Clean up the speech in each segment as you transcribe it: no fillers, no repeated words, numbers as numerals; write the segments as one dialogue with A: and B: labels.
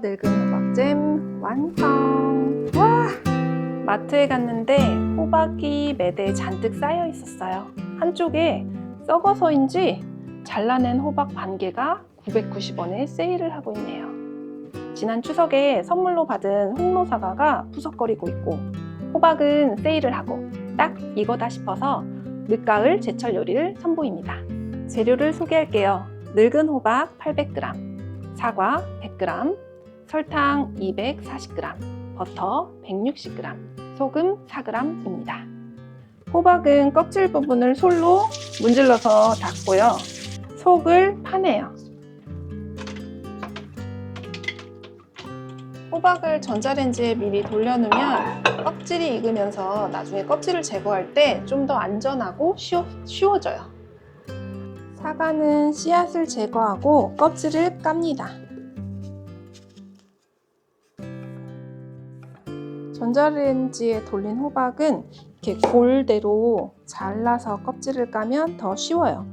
A: 늙은 호박잼 완성! 와! 마트에 갔는데 호박이 매대에 잔뜩 쌓여 있었어요. 한쪽에 썩어서인지 잘라낸 호박 반 개가 990원에 세일을 하고 있네요. 지난 추석에 선물로 받은 홍로사과가 푸석거리고 있고 호박은 세일을 하고 딱 이거다 싶어서 늦가을 제철 요리를 선보입니다. 재료를 소개할게요. 늙은 호박 800g, 사과 100g, 설탕 240g, 버터 160g, 소금 4g입니다. 호박은 껍질 부분을 솔로 문질러서 닦고요. 속을 파내요. 호박을 전자레인지에 미리 돌려놓으면 껍질이 익으면서 나중에 껍질을 제거할 때 좀 더 안전하고 쉬워져요. 사과는 씨앗을 제거하고 껍질을 깝니다. 전자레인지에 돌린 호박은 이렇게 골대로 잘라서 껍질을 까면 더 쉬워요.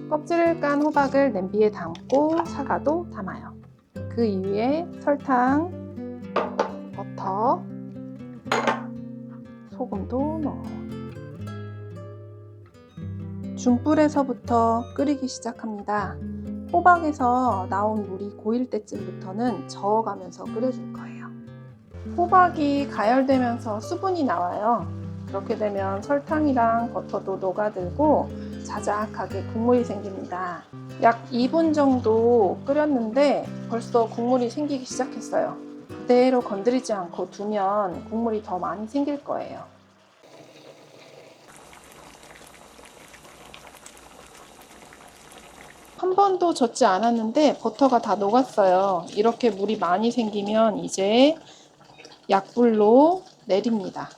A: 껍질을 깐 호박을 냄비에 담고 사과도 담아요. 그 위에 설탕, 버터, 소금도 넣어요. 중불에서부터 끓이기 시작합니다. 호박에서 나온 물이 고일 때쯤부터는 저어가면서 끓여줄 거예요. 호박이 가열되면서 수분이 나와요. 그렇게 되면 설탕이랑 버터도 녹아들고 자작하게 국물이 생깁니다. 약 2분 정도 끓였는데 벌써 국물이 생기기 시작했어요. 그대로 건드리지 않고 두면 국물이 더 많이 생길 거예요. 한 번도 젓지 않았는데 버터가 다 녹았어요. 이렇게 물이 많이 생기면 이제 약불로 내립니다.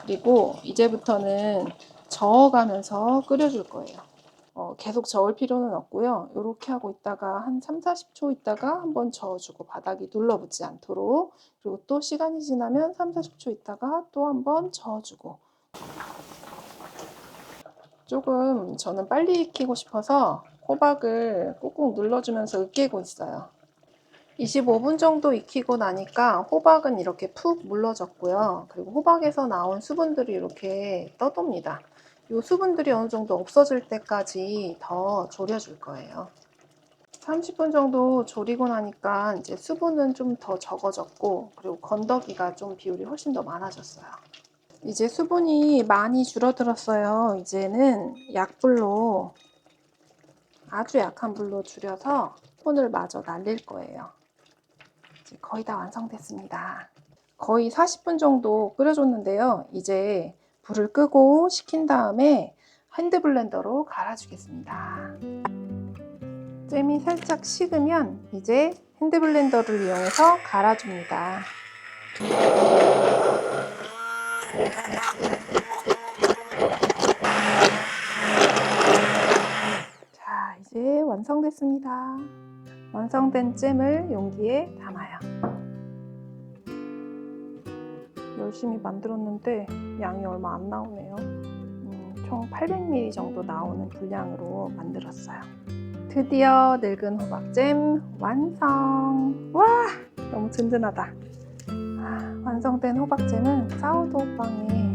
A: 그리고 이제부터는 저어가면서 끓여줄 거예요. 계속 저을 필요는 없고요. 이렇게 하고 있다가 한 3-40초 있다가 한번 저어주고 바닥이 눌러붙지 않도록, 그리고 또 시간이 지나면 3-40초 있다가 또 한번 저어주고. 조금 저는 빨리 익히고 싶어서 호박을 꾹꾹 눌러주면서 으깨고 있어요. 25분 정도 익히고 나니까 호박은 이렇게 푹 물러졌고요. 그리고 호박에서 나온 수분들이 이렇게 떠돕니다. 이 수분들이 어느 정도 없어질 때까지 더 졸여줄 거예요. 30분 정도 졸이고 나니까 이제 수분은 좀 더 적어졌고, 그리고 건더기가 좀 비율이 훨씬 더 많아졌어요. 이제 수분이 많이 줄어들었어요. 이제는 약불로, 아주 약한 불로 줄여서 손을 마저 날릴 거예요. 이제 거의 다 완성됐습니다. 거의 40분 정도 끓여줬는데요. 이제 불을 끄고 식힌 다음에 핸드블렌더로 갈아주겠습니다. 잼이 살짝 식으면 이제 핸드블렌더를 이용해서 갈아줍니다. 자, 이제 완성됐습니다. 완성된 잼을 용기에 담아요. 열심히 만들었는데 양이 얼마 안 나오네요. 총 800ml 정도 나오는 분량으로 만들었어요. 드디어 늙은 호박잼 완성! 와! 너무 든든하다. 완성된 호박잼은 사워도우 빵에